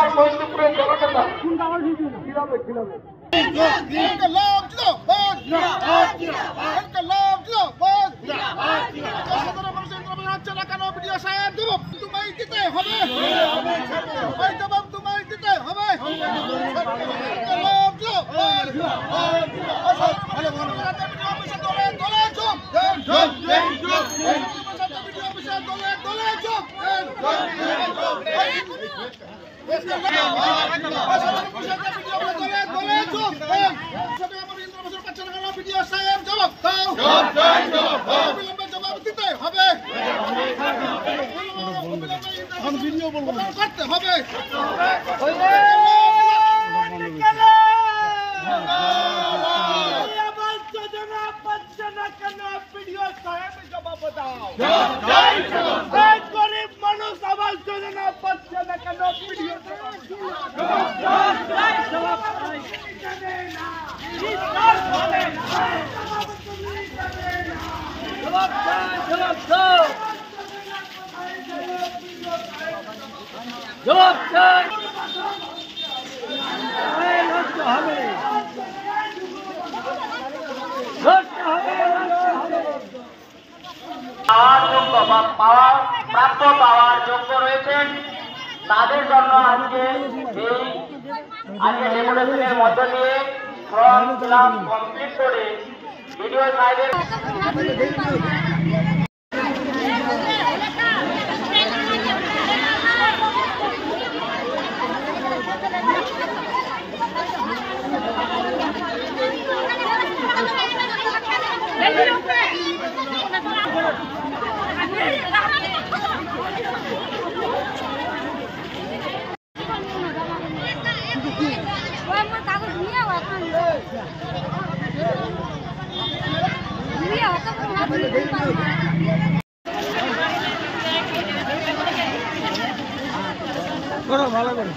আমার মহিন্দপুরের জননেতা করতে হবে। গরিব মানুষ আবাস যোজনা পাচ্ছে না কেন? প্রাপ্য পাওয়ার যোগ্য রয়েছেন তাদের জন্য আজকে ডেপুটেশনের মধ্য দিয়ে ফর্ম ফিল আপ কমপ্লিট করে ভিডিও সাইডের ভালো করে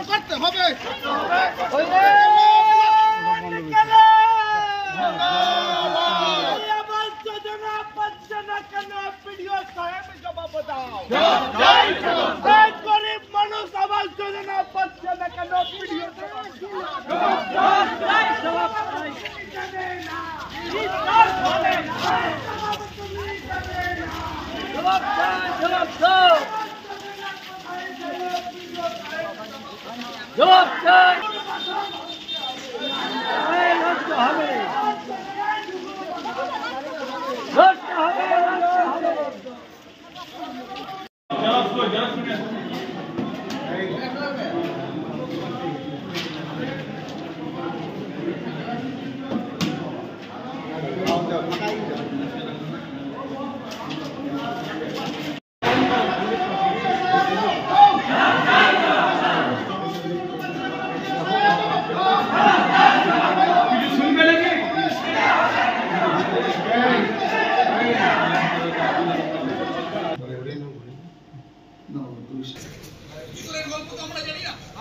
করতে হবে। গরিব মানুষ আবাস যোজনা পাচ্ছে না কেন?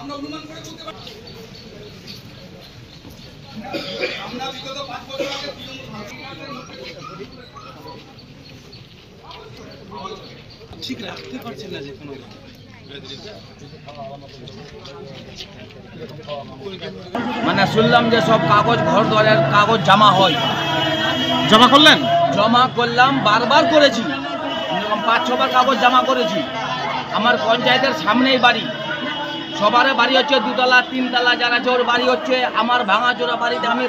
আমরা অনুমান করে বলতে পারি আমরা বিগত 5 বছর আগে ঠিক রাখতে পারছেন না যে কোনো মানে শুনলাম যে সব কাগজ ঘর দুয়ারের কাগজ জমা হয়। জমা করলেন? জমা করলাম, বারবার করেছি, 5-6 বার কাগজ জমা করেছি। আমার পঞ্চায়েতের সামনেই বাড়ি, সবার বাড়ি হচ্ছে 2 তলা 3 তলা, যারা জোর বাড়ি হচ্ছে। আমার ভাঙাচোরা বাড়িতে আমি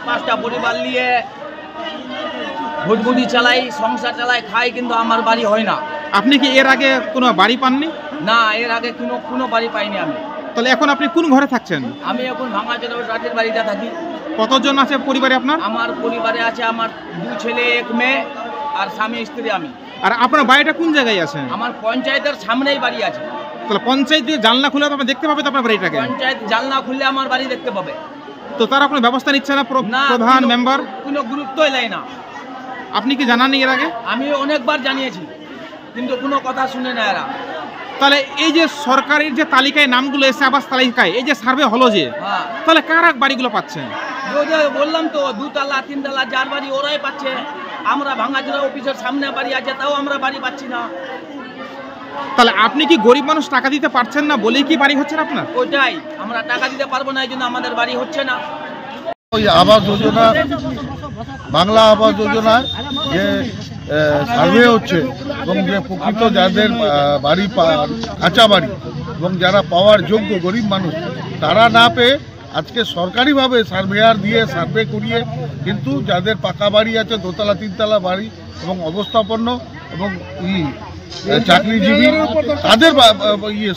5টা পরিবার নিয়ে ভুটভুটি চালাই, সংসার চালাই, খাই, কিন্তু আমার বাড়ি হয় না। আপনি কি এর আগে কোনো বাড়ি পাননি? না, এর আগে কোনো বাড়ি পাইনি আমি। তাহলে এখন আপনি কোন ঘরে থাকছেন? আমি এখন ভাঙাচোরা রাতের বাড়িতে থাকি। কতজন আছে পরিবারে আপনার? আমার পরিবারে আছে আমার 2 ছেলে 1 মেয়ে আর স্বামী স্ত্রী আমি। আর আপনার বাড়িটা কোন জায়গায় আছে? আমার পঞ্চায়েতের সামনেই বাড়ি আছে। তাহলে পঞ্চায়েত জানলা খুলে তো আপনি দেখতে পাবে তো আপনার বাড়িটাকে। পঞ্চায়েত জানলা খুললে আমার বাড়ি দেখতে পাবে। তো তারা কোনো ব্যবস্থা নিচ্ছে না? না, প্রধান মেম্বার কোনো গুরুত্বই দেয় না। আপনি কি জানাননি এর আগে? আমি অনেকবার জানিয়েছি, কিন্তু কোনো কথা শুনে না এরা। তাহলে এই যে সরকারের যে তালিকায় নামগুলো এসে আবাস তালিকায় এই যে সার্ভে হলো যে, হ্যাঁ, তাহলে কারা বাড়িগুলো পাচ্ছেন? ওই যে বললাম তো, 2 তলা 3 তলা যার বাড়ি ওরাই পাচ্ছে। আমরা ভাঙাচোরা অফিসের সামনে বাড়ি আছে, তাও আমরা বাড়ি পাচ্ছি না। তাহলে আপনি কি গরিব মানুষ টাকা দিতে পারছেন না বলেই কি বাড়ি হচ্ছে না আপনার? ওইটাই, আমরা টাকা দিতে পারবো না, এই জন্য আমাদের বাড়ি হচ্ছে না। ওই আবাস যোজনা, বাংলা আবাস যোজনা যে সার্ভে হচ্ছে এবং যে প্রকৃত যাদের বাড়ি কাঁচা বাড়ি এবং যারা পাওয়ার যোগ্য গরিব মানুষ, তারা না পেয়ে আজকে সরকারিভাবে সার্ভেয়ার দিয়ে সার্ভে করিয়ে কিন্তু যাদের পাকা বাড়ি আছে, 2 তলা 3 তলা বাড়ি এবং অবস্থাপন্ন এবং চাকরিজীবী, তাদের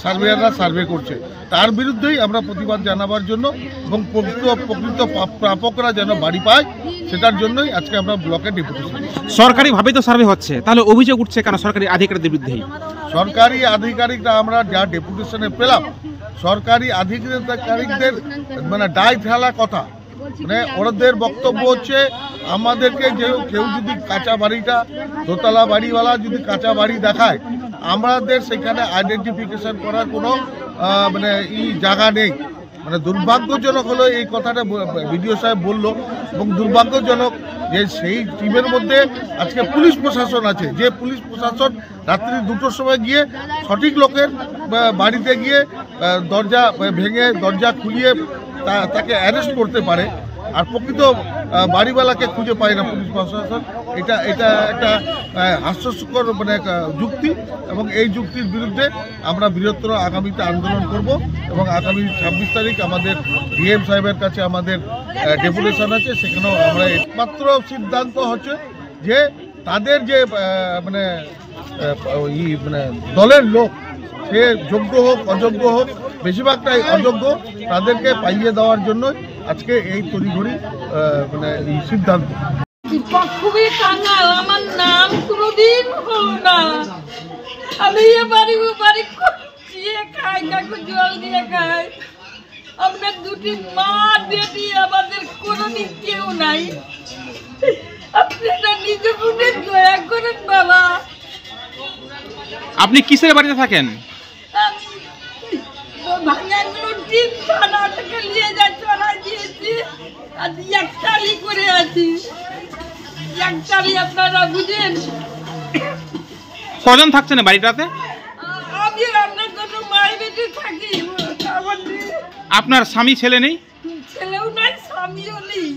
সার্ভেয়াররা সার্ভে করছে। তার বিরুদ্ধেই আমরা প্রতিবাদ জানাবার জন্য এবং প্রকৃত প্রাপকরা যেন বাড়ি পায় সেটার জন্যই আজকে আমরা ব্লকে ডেপুটেশন। সরকারিভাবে তো সার্ভে হচ্ছে, তাহলে অভিযোগ উঠছে কেন সরকারি আধিকারিকদের বিরুদ্ধেই? সরকারি আধিকারিকরা আমরা যা ডেপুটেশনে পেলাম, সরকারি আধিকারিকদের মানে দায় ফেলা কথা, মানে ওদের বক্তব্য হচ্ছে আমাদেরকে কেউ যদি কাঁচা বাড়িটা, 2 তলা বাড়িওয়ালা যদি কাঁচা বাড়ি দেখায়, আমাদের সেখানে আইডেন্টিফিকেশন করার কোনো মানে জায়গা নেই। মানে দুর্ভাগ্যজনক হলো এই কথাটা বিডিও সাহেব বললো, এবং দুর্ভাগ্যজনক যে সেই টিমের মধ্যে আজকে পুলিশ প্রশাসন আছে, যে পুলিশ প্রশাসন রাত্রি 2টোর সময় গিয়ে সঠিক লোকের বাড়িতে গিয়ে দরজা ভেঙে দরজা খুলিয়ে তাকে অ্যারেস্ট করতে পারে, আর প্রকৃত বাড়িওয়ালাকে খুঁজে পায় না পুলিশ প্রশাসন। এটা একটা হাস্যস্কর মানে যুক্তি, এবং এই যুক্তির বিরুদ্ধে আমরা বৃহত্তর আগামীতে আন্দোলন করব এবং আগামী 26 তারিখ আমাদের ডিএম সাহেবের কাছে আমাদের ডেপুটেশন আছে, সেখানেও আমরা একমাত্র সিদ্ধান্ত হচ্ছে যে তাদের যে মানে মানে দলের লোক, সে যোগ্য হোক অযোগ্য হোক, বেশিরভাগটাই অযোগ্য, তাদেরকে পাইয়ে দেওয়ার জন্য আজকে এই তড়িঘড়ি মানে এই সিদ্ধান্ত। খুবই কাঙাল, আমার নাম কোনোদিন হলো না। আমি এ বাড়ি ও বাড়ি খুঁজিয়ে খাই, কাকু জল দিয়ে খাই। আপনার 2টি মা বেটি, আমাদের কোনোদিন কেউ নাই। আপনি এটা নিজে মনে দয়া করেন বাবা। আপনি কিসের বাড়িতে থাকেন? ভাঙাগুলো 3 থানা থেকে নিয়ে যা চড়াই দিয়েছি, আর একটালি করে আছি। একটালি আপনারা বুঝেন। কজন থাকছেন বাড়িটাতে? আমি আপনার জন্য মায়ের বেটি থাকি। আপনার স্বামী ছেলে নেই? ছেলেও নাই, স্বামীও নেই।